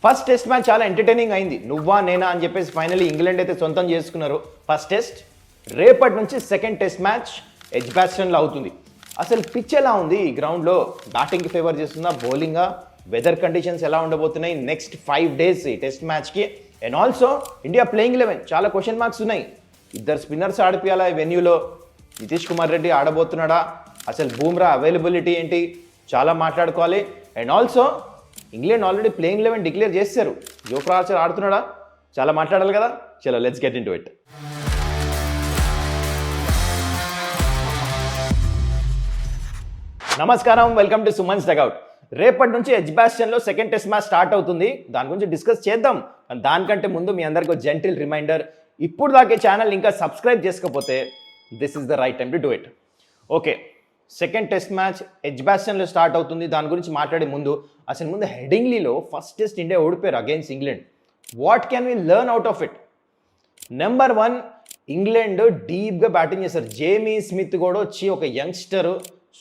First test match చాలా entertaining అయింది. నువ్వా నేనా అని చెప్పేసి ఫైనల్లీ ఇంగ్లాండ్ అయితే సొంతం చేసుకున్నారు ఫస్ట్ టెస్ట్. రేపటి నుంచి సెకండ్ టెస్ట్ మ్యాచ్ ఎడ్జ్బాస్టన్లో అవుతుంది. అసలు పిచ్ ఎలా ఉంది ఈ గ్రౌండ్లో? బ్యాటింగ్కి ఫేవర్ చేస్తుందా, బౌలింగా? వెదర్ కండిషన్స్ ఎలా ఉండబోతున్నాయి నెక్స్ట్ 5 days ఈ టెస్ట్ మ్యాచ్కి? అండ్ ఆల్సో ఇండియా ప్లేయింగ్ 11 చాలా క్వశ్చన్ మార్క్స్ ఉన్నాయి. ఇద్దరు స్పిన్నర్స్ ఆడిపియాలా ఈ వెన్యూలో? నితీష్ కుమార్ రెడ్డి ఆడబోతున్నాడా? అసలు బూమ్రా అవైలబిలిటీ ఏంటి? చాలా మాట్లాడుకోవాలి. And also England already playing 11 declare చేశారు. జోఫ్రా ఆర్చర్ ఆడుతున్నాడా? చాలా మాట్లాడాలి కదా. చలో లెట్స్ గెట్ ఇంటూ ఇట్. నమస్కారం, వెల్కమ్ టు సుమన్స్ డగౌట్. రేపటి నుంచి ఎడ్జ్బాస్టన్లో సెకండ్ టెస్ట్ మ్యాచ్ స్టార్ట్ అవుతుంది. దాని గురించి డిస్కస్ చేద్దాం. దానికంటే ముందు మీ అందరికీ జెంటిల్ రిమైండర్, ఇప్పుడు దాకే ఛానల్ ఇంకా సబ్స్క్రైబ్ చేసుకోకపోతే this is the right time to do it. Okay, second test match ఎడ్జ్బాస్టన్లో స్టార్ట్ అవుతుంది. దాని గురించి మాట్లాడే ముందు అసలు హెడింగ్లీలో ఫస్ట్ టెస్ట్ ఇండియా ఓడిపోయారు against England. What can we learn out of it? Number 1, England డీప్గా బ్యాటింగ్ చేశారు. జేమీ స్మిత్ కూడా వచ్చి ఒక యంగ్స్టర్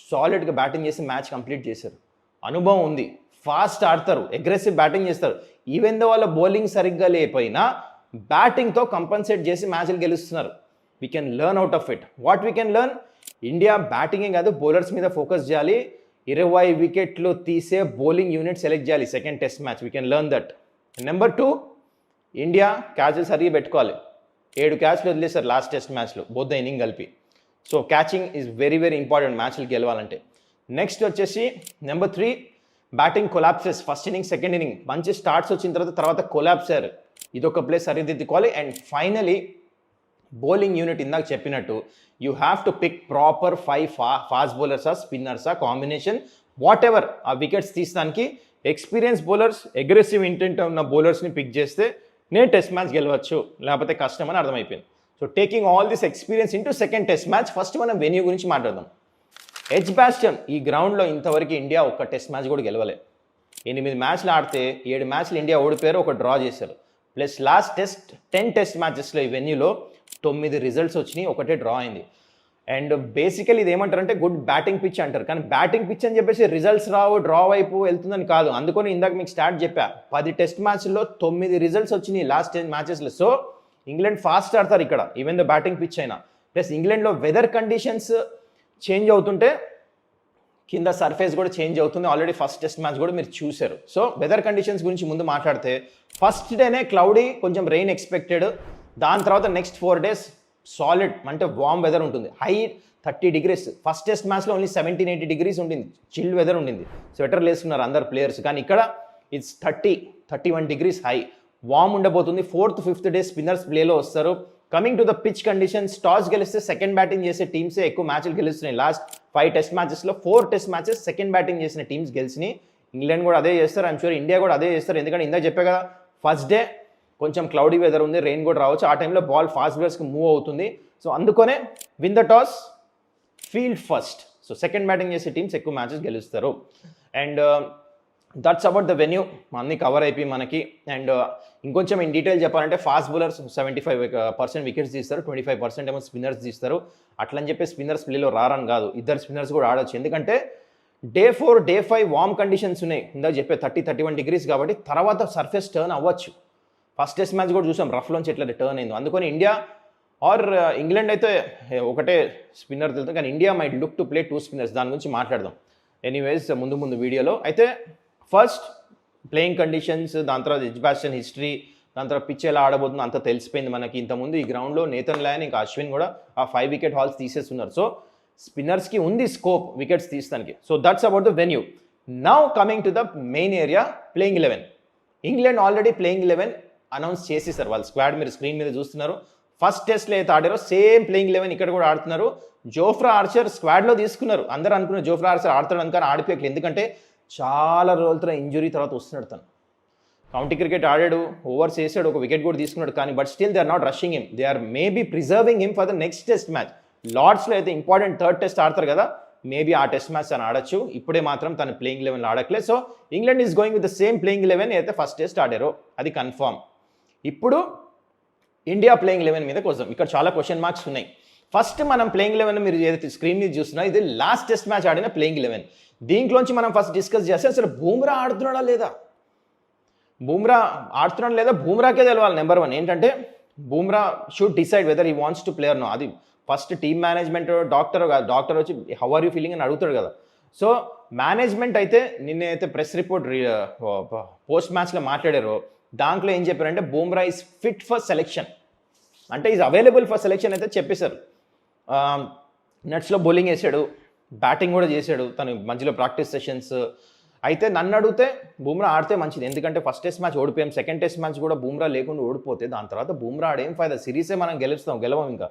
సాలిడ్గా బ్యాటింగ్ చేసి మ్యాచ్ కంప్లీట్ చేశారు. అనుభవం ఉంది, ఫాస్ట్ ఆడతారు, అగ్రెసివ్ బ్యాటింగ్ చేస్తారు. ఈవెన్ దో వాళ్ళ బౌలింగ్ సరిగ్గా లేకపోయినా బ్యాటింగ్తో కంపన్సేట్ చేసి మ్యాచ్లు గెలుస్తున్నారు. We can learn out of it. What we can learn? India బ్యాటింగే కాదు, బౌలర్స్ మీద ఫోకస్ చేయాలి. 20 వికెట్లు తీసే బౌలింగ్ యూనిట్ సెలెక్ట్ చేయాలి second test match. We can learn that. Number 2, India క్యాచ్లు సరిగ్గా పెట్టుకోవాలి. 7 క్యాచ్లు వదిలేశారు లాస్ట్ టెస్ట్ మ్యాచ్లో, బోత్ ద ఇన్నింగ్ కలిపి. So catching is very very important మ్యాచ్లు గెలవాలంటే. నెక్స్ట్ వచ్చేసి number 3, batting collapses. First inning, second inning మంచి స్టార్ట్స్ వచ్చిన తర్వాత కొలాప్స్ అయ్యారు. ఇదొక ప్లేస్ సరిదిద్దుకోవాలి. అండ్ ఫైనలీ బౌలింగ్ యూనిట్ ఇందాక చెప్పినట్టు you have to pick proper 5 fast బౌలర్సా, స్పిన్నర్సా, కాంబినేషన్ వాట్ ఎవర్. ఆ వికెట్స్ తీసడానికి ఎక్స్పీరియన్స్ బౌలర్స్, అగ్రెసివ్ ఇంటెంట్ ఉన్న బౌలర్స్ని పిక్ చేస్తే నేను టెస్ట్ మ్యాచ్ గెలవచ్చు, లేకపోతే కష్టం అని అర్థమైపోయింది. So taking all this experience into second test match. First మనం వెన్యూ గురించి మాట్లాడదాం. ఎడ్జ్బాస్టన్, ఈ గ్రౌండ్లో ఇంతవరకు ఇండియా ఒక్క టెస్ట్ మ్యాచ్ కూడా గెలవలే. 8 మ్యాచ్లు ఆడితే 7 మ్యాచ్లు ఇండియా ఓడిపోయారు, ఒక డ్రా చేశారు. ప్లస్ లాస్ట్ టెస్ట్ 10 టెస్ట్ మ్యాచెస్లో ఈ వెన్యూలో 9 రిజల్ట్స్ వచ్చినాయి, ఒకటే డ్రా అయింది. అండ్ బేసికలీ ఇది ఏమంటారంటే గుడ్ బ్యాటింగ్ పిచ్ అంటారు. కానీ బ్యాటింగ్ పిచ్ అని చెప్పేసి రిజల్ట్స్ రావు, డ్రా వైపు వెళ్తుందని కాదు. అందుకని ఇందాక మీకు స్టార్ట్ చెప్పా, 10 టెస్ట్ మ్యాచ్ల్లో 9 రిజల్ట్స్ వచ్చినాయి లాస్ట్ 10 మ్యాచెస్లో. సో ఇంగ్లాండ్ ఫాస్ట్ ఆడతారు ఇక్కడ, ఈవెన్ ద బ్యాటింగ్ పిచ్ అయినా. ప్లస్ ఇంగ్లాండ్లో వెదర్ కండిషన్స్ చేంజ్ అవుతుంటే కింద సర్ఫేస్ కూడా చేంజ్ అవుతుంది. ఆల్రెడీ ఫస్ట్ టెస్ట్ మ్యాచ్ కూడా మీరు చూశారు. సో వెదర్ కండిషన్స్ గురించి ముందు మాట్లాడితే, ఫస్ట్ డేనే క్లౌడీ, కొంచెం రెయిన్ ఎక్స్పెక్టెడ్. దాని తర్వాత నెక్స్ట్ 4 days సాలిడ్ అంటే వామ్ వెదర్ ఉంటుంది. High 30 degrees. ఫస్ట్ టెస్ట్ మ్యాచ్లో ఓన్లీ 17-18 degrees ఉండింది, చిల్ వెదర్ ఉండింది. స్వెటర్లు వేసుకున్నారు అందరు ప్లేయర్స్. కానీ ఇక్కడ ఇట్స్ 30-31 degrees హై, వామ్ ఉండబోతుంది. 4th, 5th day స్పిన్నర్స్ ప్లేలో వస్తారు. Coming to the pitch conditions, toss గెలిస్తే సెకండ్ బ్యాటింగ్ చేసే టీమ్సే ఎక్కువ మ్యాచ్లు గెలుస్తున్నాయి. లాస్ట్ 5 టెస్ట్ మ్యాచెస్లో 4 టెస్ట్ మ్యాచెస్ సెకండ్ బ్యాటింగ్ చేసిన టీమ్స్ గెలిచినాయి. ఇంగ్లాండ్ కూడా అదే చేస్తారు, ఐమ్ షూర్ ఇండియా కూడా అదే చేస్తారు. ఎందుకంటే ఇందాక చెప్పే కదా, ఫస్ట్ డే కొంచెం క్లౌడీ వెదర్ ఉంది, రెయిన్ కూడా రావచ్చు. ఆ టైంలో బాల్ ఫాస్ట్ బౌలర్స్కి మూవ్ అవుతుంది. సో అందుకనే win the toss, field first. So second batting చేసే టీమ్స్ ఎక్కువ మ్యాచెస్ గెలుస్తారు. And that's about the venue. అన్నీ కవర్ అయిపోయి మనకి. అండ్ ఇంకొంచెం ఇన్ డీటెయిల్ చెప్పాలంటే, ఫాస్ట్ బౌలర్స్ 75% వికెట్స్ తీస్తారు, 25% ఏమో స్పిన్నర్స్ తీస్తారు. అట్లని చెప్పి స్పిన్నర్స్ ప్లేలో రారని కాదు, ఇద్దరు స్పిన్నర్స్ కూడా ఆడవచ్చు. ఎందుకంటే Day 4, Day 5 వామ్ కండిషన్స్ ఉన్నాయి. ఇందాక చెప్పే 30-31 degrees కాబట్టి తర్వాత సర్ఫేస్ టర్న్ అవ్వచ్చు. ఫస్ట్ టెస్ట్ మ్యాచ్ కూడా చూసాం, రఫ్లోంచి ఎట్లా టర్న్ అయింది. అందుకని ఇండియా ఆర్ ఇంగ్లాండ్ అయితే ఒకటే స్పిన్నర్ తెలుస్తుంది, కానీ India might look to play 2 spinners. దాని గురించి మాట్లాడదాం ఎనీవేస్ ముందు వీడియోలో. అయితే ఫస్ట్ ప్లేయింగ్ కండిషన్స్, దాని తర్వాత ఎడ్జ్బాస్టన్ హిస్టరీ, దాని తర్వాత పిచ్ ఎలా ఆడబోతుందో అంతా తెలిసిపోయింది మనకి. ఇంతకుముందు ఈ గ్రౌండ్లో నేథన్ లయన్ ఇంకా అశ్విన్ కూడా ఆ 5 wicket hauls తీసేస్తున్నారు. సో స్పిన్నర్స్కి ఉంది స్కోప్ వికెట్స్ తీస్తానికి. So that's about the venue. Now coming to the main area, playing 11. England already playing 11 announce చేసేసారు. వాళ్ళ స్క్వాడ్ మీరు స్క్రీన్ మీద చూస్తున్నారు. ఫస్ట్ టెస్ట్లో అయితే ఆడారో సేమ్ ప్లేయింగ్ 11 ఇక్కడ కూడా ఆడుతున్నారు. జోఫ్రా ఆర్చర్ స్క్వాడ్లో తీసుకున్నారు. అందరూ అనుకున్నారు జోఫ్రా ఆర్చర్ ఆడతాడు అనుకుని, ఆడిపోయట్లేదు. ఎందుకంటే చాలా రోజుల ఇంజురీ తర్వాత వస్తున్నాడు తను. కౌంటీ క్రికెట్ ఆడాడు, ఓవర్స్ వేసాడు, ఒక వికెట్ కూడా తీసుకున్నాడు. కానీ but still they are not rushing him, they are maybe preserving him for the next test match. లార్డ్స్లో అయితే ఇంపార్టెంట్ 3rd టెస్ట్ ఆడతారు కదా, మేబీ ఆ టెస్ట్ మ్యాచ్ తను ఆడచ్చు. ఇప్పుడే మాత్రం తను ప్లేయింగ్ 11లో ఆడట్లేదు. So England is going with the same playing 11 అయితే ఫస్ట్ టెస్ట్ ఆడారో అది కన్ఫర్మ్. ఇప్పుడు ఇండియా ప్లేయింగ్ 11 మీద కోసం ఇక్కడ చాలా క్వశ్చన్ మార్క్స్ ఉన్నాయి. ఫస్ట్ మనం ప్లేయింగ్ 11 మీరు ఏదైతే స్క్రీన్ మీద చూస్తున్నా, ఇది లాస్ట్ టెస్ట్ మ్యాచ్ ఆడిన ప్లేయింగ్ 11. దీంట్లోంచి మనం ఫస్ట్ డిస్కస్ చేస్తే అసలు బూమ్రా ఆడుతున్నాడా లేదా. బూమ్రా ఆడుతున్నాడు లేదా బూమ్రాకే తెలవాలి నెంబర్ 1 ఏంటంటే Bumrah should decide whether he wants to play or no. అది ఫస్ట్ టీమ్ మేనేజ్మెంట్ డాక్టర్ వచ్చి హౌ ఆర్ యూ ఫీలింగ్ అని అడుగుతాడు కదా. సో మేనేజ్మెంట్ అయితే నిన్నైతే ప్రెస్ రిపోర్ట్ పోస్ట్ మ్యాచ్లో మాట్లాడారో దాంట్లో ఏం చెప్పారంటే Bumrah is fit for selection, అంటే ఈజ్ అవైలబుల్ ఫర్ సెలెక్షన్ అయితే చెప్పేశారు. నెట్స్లో బౌలింగ్ వేసాడు, బ్యాటింగ్ కూడా చేశాడు తను మధ్యలో ప్రాక్టీస్ సెషన్స్. అయితే నన్ను అడిగితే బూమ్రా ఆడితే మంచిది, ఎందుకంటే ఫస్ట్ టెస్ట్ మ్యాచ్ ఓడిపోయాం, సెకండ్ టెస్ట్ మ్యాచ్ కూడా బూమ్రా లేకుండా ఓడిపోతే దాని తర్వాత బూమ్రా ఆడేం ఫైదా, సిరీసే మనం గెలవం, ఇంకా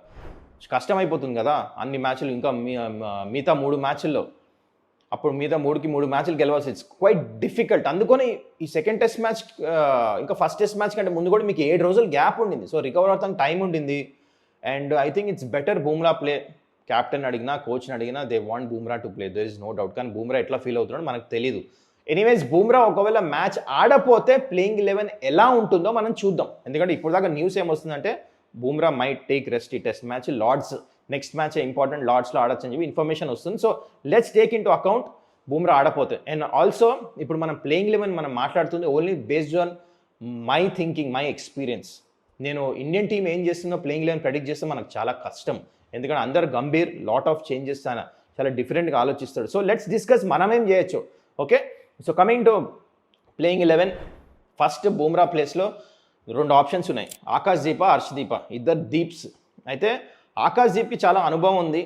కష్టం అయిపోతుంది కదా అన్ని మ్యాచ్లు, ఇంకా మిగతా 3 మ్యాచ్ల్లో. అప్పుడు మిగతా 3 మ్యాచ్లు గెలవాల్సి ఇట్స్ క్వైట్ డిఫికల్ట్. అందుకని ఈ సెకండ్ టెస్ట్ మ్యాచ్ ఇంకా ఫస్ట్ టెస్ట్ మ్యాచ్ కంటే ముందు కూడా మీకు 7 రోజులు గ్యాప్ ఉండింది, సో రికవర్ అవుతానికి టైం ఉండింది. And I think it's better Bumrah play. Captain అడిగినా కోచ్ని అడిగినా they want Bumrah to play, there is no doubt. కానీ బూమ్రా ఎట్లా ఫీల్ అవుతున్నాడో మనకు తెలియదు. ఎనీవేస్ బూమ్రా ఒకవేళ మ్యాచ్ ఆడపోతే ప్లేయింగ్ 11 ఎలా ఉంటుందో మనం చూద్దాం. ఎందుకంటే ఇప్పుడు దాకా న్యూస్ ఏమొస్తుందంటే బూమ్రా మైట్ టేక్ రెస్ట్ ఈ test match, Lord's next match important, లార్డ్స్లో ఆడొచ్చు అని చెప్పి ఇన్ఫర్మేషన్ వస్తుంది. So let's take into account Bumrah ఆడపోతే. అండ్ ఆల్సో ఇప్పుడు మనం ప్లేయింగ్ 11 మనం మాట్లాడుతుంది only based on my thinking, my experience. నేను ఇండియన్ టీం ఏం చేస్తుందో ప్లేయింగ్ 11 ప్రెడిక్ట్ చేస్తే మనకు చాలా కష్టం, ఎందుకంటే అందరు గంభీర్ లాట్ ఆఫ్ చేంజెస్ చాలా డిఫరెంట్గా ఆలోచిస్తాడు. సో లెట్స్ డిస్కస్ మనమేం చేయొచ్చు. Okay, so coming to playing 11, first Bumrah ప్లేస్లో 2 ఆప్షన్స్ ఉన్నాయి, ఆకాశ్దీప్, హర్షదీప్, ఇద్దరు దీప్స్. అయితే ఆకాశ్దీప్కి చాలా అనుభవం ఉంది,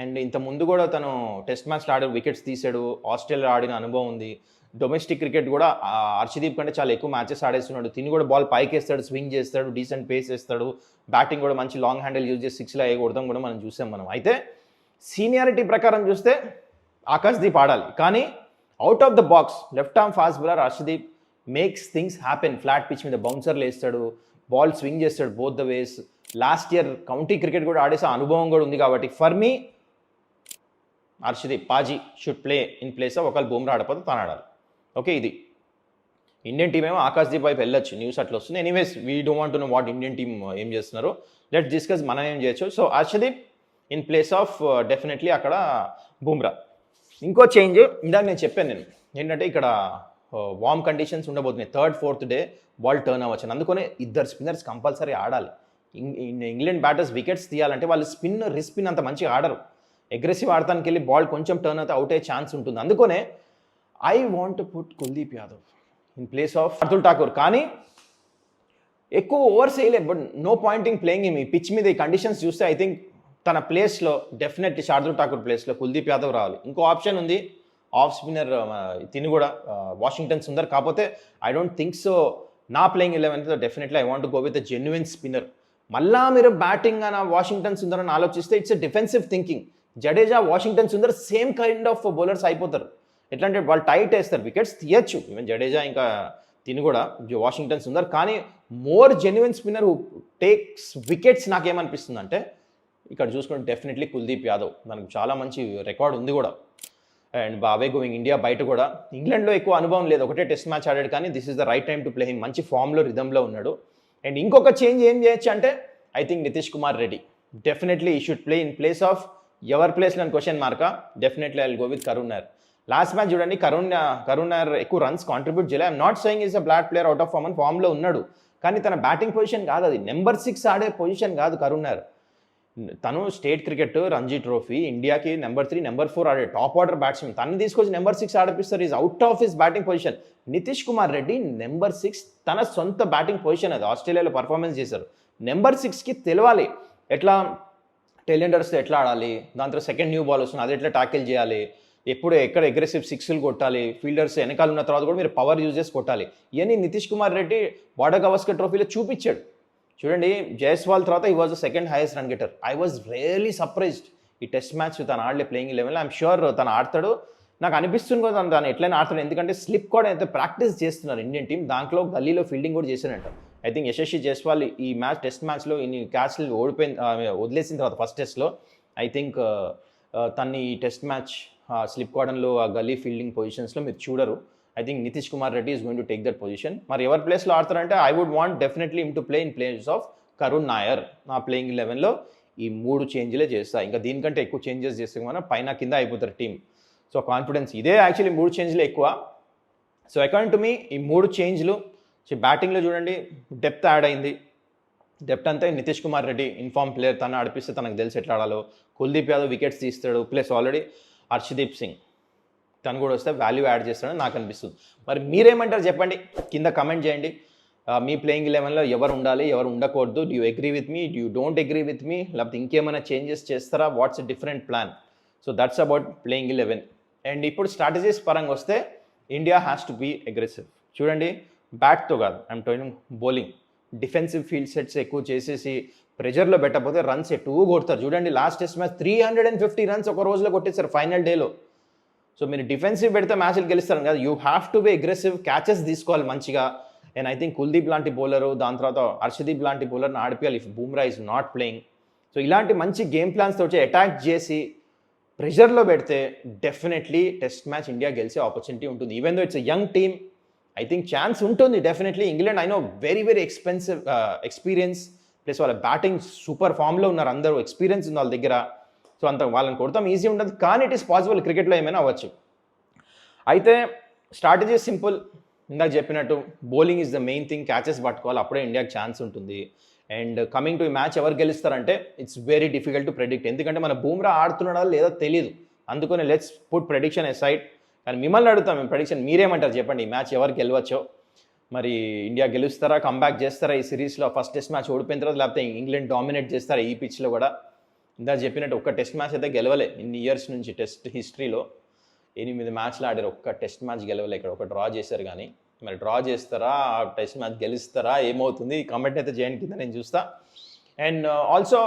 అండ్ ఇంత ముందు కూడా తను టెస్ట్ మ్యాచ్లో ఆడి వికెట్స్ తీసాడు, ఆస్ట్రేలియా ఆడిన అనుభవం ఉంది. డొమెస్టిక్ క్రికెట్ కూడా హర్షదీప్ కంటే చాలా ఎక్కువ మ్యాచెస్ ఆడేస్తున్నాడు. తిని కూడా బాల్ పైకి వేస్తాడు, స్వింగ్ చేస్తాడు, డీసెంట్ పేస్ వేస్తాడు, బ్యాటింగ్ కూడా మంచి లాంగ్ హ్యాండిల్ యూజ్ చేసి 6లో కొడతాం కూడా మనం చూసాం మనం. అయితే సీనియారిటీ ప్రకారం చూస్తే ఆకాశ్దీప్ ఆడాలి, కానీ out of the box left arm fast bowler Arshdeep makes things happen. Flat pitch మీద బౌన్సర్లు వేస్తాడు, బాల్ స్వింగ్ చేస్తాడు both the ways. Last year county cricket కూడా ఆడేసే అనుభవం కూడా ఉంది. కాబట్టి ఫర్ మీ హర్షదీప్ పాజీ should play in place of ఒకవేళ బూమ్రా ఆడపోతే తను ఆడాలి. ఓకే, ఇది ఇండియన్ టీం ఏమో ఆకాశ్దీప్ వైపు వెళ్ళొచ్చు, న్యూస్ అట్లా వస్తుంది. Anyways we don't want to know what Indian team ఏం చేస్తున్నారు, లెట్స్ డిస్కస్ మనం ఏం చేయొచ్చు. So Harshdeep in place of definitely అక్కడ బూమ్రా. ఇంకో చేంజ్ ఇందాక నేను చెప్పాను ఏంటంటే ఇక్కడ వార్మ్ కండిషన్స్ ఉండబోతున్నాయి, 3rd 4th day ball turn అవ్వచ్చు, అందుకనే ఇద్దరు స్పిన్నర్స్ కంపల్సరీ ఆడాలి. ఇంగ్లాండ్ బ్యాటర్స్ వికెట్స్ తీయాలంటే వాళ్ళు రిస్పిన్ అంత మంచిగా ఆడరు, అగ్రెసివ్ ఆడటానికి వెళ్ళి బాల్ కొంచెం టర్న్ అయితే అవుట్ అయ్యే ఛాన్స్ ఉంటుంది. అందుకనే I want to put Kuldeep Yadav in place of Shardul Thakur. కానీ ఎక్కువ ఓవర్స్ వేయలేదు, బట్ నో పాయింటింగ్ ప్లేయింగ్ ఈ పిచ్ మీద ఈ కండిషన్స్ చూస్తే ఐ థింక్ తన ప్లేస్లో డెఫినెట్లీ శార్దుల్ ఠాకూర్ ప్లేస్లో కుల్దీప్ యాదవ్ రావాలి. ఇంకో ఆప్షన్ ఉంది ఆఫ్ స్పిన్నర్ తిని కూడా వాషింగ్టన్ సుందర్, కాకపోతే ఐ డోంట్ థింక్ సో నా playing 11 definitely I want go with the genuine spinner. మళ్ళా మీరు బ్యాటింగ్ అని వాషింగ్టన్ సుందర్ అని ఆలోచిస్తే it's a defensive thinking. Jadeja Washington Sundar same kind of bowlers అయిపోతారు. ఎట్లా అంటే వాళ్ళు టైట్ వేస్తారు, వికెట్స్ తీయచ్చు ఈవెన్ జడేజా ఇంకా తిని కూడా వాషింగ్టన్ సుందర్. కానీ more genuine spinner who takes wickets నాకేమనిపిస్తుంది అంటే ఇక్కడ చూసుకుంటే డెఫినెట్లీ కుల్దీప్ యాదవ్. మనకు చాలా మంచి రికార్డ్ ఉంది కూడా, అండ్ బావే గోయింగ్ ఇండియా బయట కూడా. ఇంగ్లాండ్లో ఎక్కువ అనుభవం లేదు, ఒకటే టెస్ట్ మ్యాచ్ ఆడాడు, కానీ this is the right time to play him. మంచి ఫామ్లో రిథంలో ఉన్నాడు. అండ్ ఇంకొక చేంజ్ ఏం చేయొచ్చు అంటే I think Nitish Kumar Reddy definitely he should play in place of ever place అని క్వశ్చన్ మార్కా. Definitely I will go with Karun Nair. Last match చూడండి, కరుణ్ నాయర్ ఎక్కువ రన్స్ కాంట్రిబ్యూట్ చేయలేదు. I'm not saying is a bad player out of form అని ఫామ్లో ఉన్నాడు, కానీ తన బ్యాటింగ్ పొజిషన్ కాదు అది, నెంబర్ 6 ఆడే పొజిషన్ కాదు కరుణ్ నాయర్. తను స్టేట్ క్రికెట్ రంజీ ట్రోఫీ ఇండియాకి నెంబర్ 3 నెంబర్ 4 ఆడే టాప్ ఆర్డర్ బ్యాట్స్మెన్, తను తీసుకొచ్చి నెంబర్ 6 ఆడిపిస్తారు. Is out of his batting position. Nitish Kumar Reddy number 6 తన సొంత బ్యాటింగ్ పొజిషన్, అది ఆస్ట్రేలియాలో పర్ఫార్మెన్స్ చేశారు. నెంబర్ 6కి తెలవాలి ఎట్లా టెలిండర్స్తో ఎట్లా ఆడాలి, దాని తర్వాత సెకండ్ న్యూ బాల్ వస్తుంది అది ఎట్లా ట్యాకిల్ చేయాలి, ఎప్పుడు ఎక్కడ అగ్రెసివ్ 6లు కొట్టాలి, ఫీల్డర్స్ వెనకాల ఉన్న తర్వాత కూడా మీరు పవర్ యూజ్ చేసి కొట్టాలి. ఇవన్నీ నితీష్ కుమార్ రెడ్డి బార్డర్ గవాస్కర్ ట్రోఫీలో చూపించాడు. చూడండి, జైస్వాల్ తర్వాత ఈ was the second highest run getter. I was really surprised ఈ టెస్ట్ మ్యాచ్ తను ఆడలే ప్లేయింగ్ 11. ఐఎమ్ ష్యూర్ తను ఆడతాడు, నాకు అనిపిస్తుంది కూడా తను ఎట్లయినా ఆడతాడు. ఎందుకంటే స్లిప్ కూడా అయితే ప్రాక్టీస్ చేస్తున్నారు ఇండియన్ టీం, దాంట్లో గల్లీలో ఫీల్డింగ్ కూడా చేశారంట. ఐ థింక్ యశస్వి జైస్వాల్ ఈ మ్యాచ్ టెస్ట్ మ్యాచ్లో ఇన్ని క్యాచ్లు వదిలేసిన తర్వాత ఫస్ట్ టెస్ట్లో ఐ థింక్ తన్ని ఈ టెస్ట్ మ్యాచ్ స్లిప్ కార్డన్లో ఆ గల్లీ ఫీల్డింగ్ పొజిషన్స్లో మీరు చూడరు. I think Nitish Kumar Reddy is going to take that position. మరి ఎవరి ప్లేస్లో ఆడతారంటే I would want definitely him to play in place of Karun Nair. నా ప్లేయింగ్ 11లో ఈ 3 చేంజ్లే చేస్తా, ఇంకా దీనికంటే ఎక్కువ చేంజెస్ చేస్తే మనం పైన కింద అయిపోతారు టీం. సో కాన్ఫిడెన్స్ ఇదే యాక్చువల్లీ 3 చేంజ్లే ఎక్కువ. సో అకార్డింగ్ టు మీ ఈ 3 చేంజ్లు సో బ్యాటింగ్లో చూడండి డెప్త్ యాడ్ అయింది. డెప్త్ అంతే నితీష్ కుమార్ రెడ్డి ఇన్ఫార్మ్ ప్లేయర్, తను ఆడిపిస్తే తనకు తెలిసి ఎట్లా ఆడాలో. కుల్దీప్ యాదవ్ వికెట్స్ తీస్తాడు, ప్లస్ ఆల్రెడీ హర్షదీప్ సింగ్ తను కూడా వస్తే వాల్యూ యాడ్ చేస్తాడని నాకు అనిపిస్తుంది. మరి మీరేమంటారు చెప్పండి, కింద కమెంట్ చేయండి. మీ ప్లేయింగ్ 11లో ఎవరు ఉండాలి, ఎవరు ఉండకూడదు? Do you agree with me, do you don't agree with me, లేకపోతే ఇంకేమైనా చేంజెస్ చేస్తారా? What's a different plan? So that's about playing 11. And ఇప్పుడు స్ట్రాటజీస్ పరంగా వస్తే India has to be aggressive. చూడండి, బ్యాట్తో కాదు, I'm talking bowling. Defensive field sets ఎక్కువ చేసేసి ప్రెజర్లో పెట్టకపోతే రన్స్ ఎటు కొడతారు. చూడండి లాస్ట్ టెస్ట్ మ్యాచ్ 350 రన్స్ ఒక రోజులో కొట్టేస్తారు ఫైనల్ డేలో. సో మీరు డిఫెన్సివ్ పెడితే మ్యాచ్లు గెలుస్తారు కదా. You have to be aggressive, catches తీసుకోవాలి మంచిగా. అండ్ ఐ థింక్ కుల్దీప్ లాంటి బౌలరు, దాని తర్వాత హర్షదీప్ లాంటి బౌలర్ని ఆడిపియాలి if Bumrah is not playing. So ఇలాంటి మంచి గేమ్ ప్లాన్స్తో వచ్చి అటాక్ చేసి ప్రెషర్లో పెడితే డెఫినెట్లీ టెస్ట్ మ్యాచ్ ఇండియా గెలిచే ఆపర్చునిటీ ఉంటుంది. Even though it's a young team, I think chance ఉంటుంది definitely. England I know very very experience, plus వాళ్ళ బ్యాటింగ్ సూపర్ ఫామ్లో ఉన్నారు, అందరూ ఎక్స్పీరియన్స్ ఉంది వాళ్ళ దగ్గర. సో అంత వాళ్ళని కొడతాం ఈజీ ఉండదు, కానీ ఇట్ ఈస్ పాసిబుల్, క్రికెట్లో ఏమైనా అవ్వచ్చు. అయితే స్ట్రాటజీ సింపుల్, ఇందాక చెప్పినట్టు bowling is the main thing, catches పట్టుకోవాలి, అప్పుడే ఇండియాకి ఛాన్స్ ఉంటుంది. అండ్ కమింగ్ టు ఈ మ్యాచ్ ఎవరు గెలుస్తారంటే it's very difficult to predict, ఎందుకంటే మన బూమ్రా ఆడుతున్నాడా లేదో తెలియదు. అందుకని let's put prediction aside. కానీ మిమ్మల్ని అడుగుతాం మేము ప్రెడిక్షన్, మీరేమంటారు చెప్పండి, ఈ మ్యాచ్ ఎవరు గెలవచ్చో? మరి ఇండియా గెలుస్తారా, కంబ్యాక్ చేస్తారా ఈ సిరీస్లో? ఫస్ట్ టెస్ట్ మ్యాచ్ ఓడిపోయిన తర్వాత, లేకపోతే ఇంగ్లాండ్ డామినేట్ చేస్తారా ఈ పిచ్లో కూడా? ఇందాక చెప్పినట్టు ఒక్క టెస్ట్ మ్యాచ్ అయితే గెలవలే ఇన్ని ఇయర్స్ నుంచి టెస్ట్ హిస్టరీలో. 8 మ్యాచ్లు ఆడారు, ఒక్క టెస్ట్ మ్యాచ్ గెలవలే. ఇక్కడ ఒక డ్రా చేశారు. కానీ మరి డ్రా చేస్తారా, టెస్ట్ మ్యాచ్ గెలుస్తారా, ఏమవుతుంది? కామెంట్ అయితే చేయండి కింద, నేను చూస్తా. And also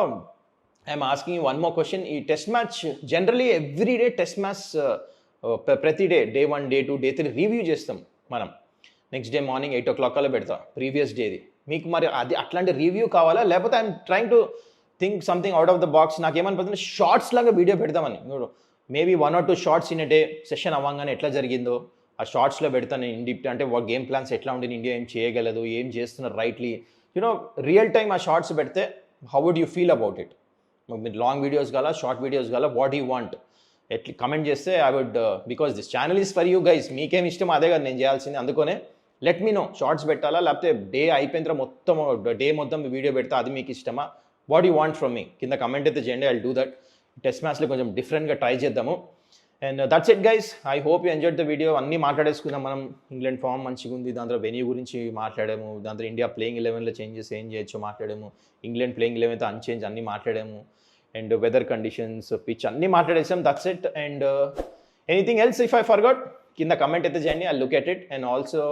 I'm asking one more question. ఈ test match generally every day test match ప్రతి డే 1, డే 2, డే 3 రివ్యూ చేస్తాం మనం. నెక్స్ట్ డే మార్నింగ్ 8 o'clock పెడతా ప్రీవియస్ డేది. మీకు మరి అది అట్లాంటి రివ్యూ కావాలా, లేకపోతే I'm trying to think something out of the box? నాకు ఏమనిపోతుంది, షార్ట్స్ లాగా వీడియో పెడతామని. Maybe 1 or 2 shorts in day, session అవ్వగానే ఎట్లా జరిగిందో ఆ షార్ట్స్లో పెడతాను. ఇన్ డీప్ అంటే గేమ్ ప్లాన్స్ ఎట్లా ఉండి, ఇండియా ఏం చేయగలదు, ఏం చేస్తున్నారు రైట్లీ, రియల్ టైమ్ ఆ షార్ట్స్ పెడితే how would you feel about it? మీరు లాంగ్ వీడియోస్ కావాలా, షార్ట్ వీడియోస్ కావాలా, వాట్ యూ వాంట్? ఎట్లా కమెంట్ చేస్తే I would, because this channel is for you guys. మీకేం ఇష్టం అదే కదా నేను చేయాల్సింది. అందుకనే లెట్ మీ నో, షార్ట్స్ పెట్టాలా, లేకపోతే డే అయిపోయిన తర్వాత మొత్తం డే మొత్తం వీడియో పెడతా, అది మీకు ఇష్టమా? వాట్ యూ వాంట్ ఫ్రమ్ మీ? కింద కమెంట్ అయితే చేయండి, I will do that. Test మ్యాచ్లో కొంచెం డిఫరెంట్గా ట్రై చేద్దాము. And that's it guys, I hope you enjoyed the video. అన్నీ మాట్లాడేసుకుందాం మనం. ఇంగ్లాండ్ ఫామ్ మంచిగా ఉంది, దాని తర్వాత వెన్యూ గురించి మాట్లాడాము, దాని తర్వాత ఇండియా ప్లేయింగ్ 11లో చేంజెస్ ఏం చేయొచ్చో మాట్లాడాము, ఇంగ్లాండ్ ప్లేయింగ్ 11 అయితే అన్చేంజ్ అన్నీ మాట్లాడాము, అండ్ వెదర్ కండిషన్స్, పిచ్ అన్నీ మాట్లాడేసాం. That's it. And anything else if I forgot, కింద కమెంట్ అయితే చేయండి, I look at it. And also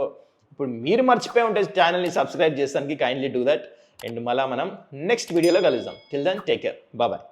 ఇప్పుడు మీరు మర్చిపోయి ఉంటే ఛానల్ని సబ్స్క్రైబ్ చేస్తానికి కైండ్లీ డూ దట్. అండ్ మళ్ళీ మనం నెక్స్ట్ వీడియోలో కలుద్దాం. Till then take care, bye.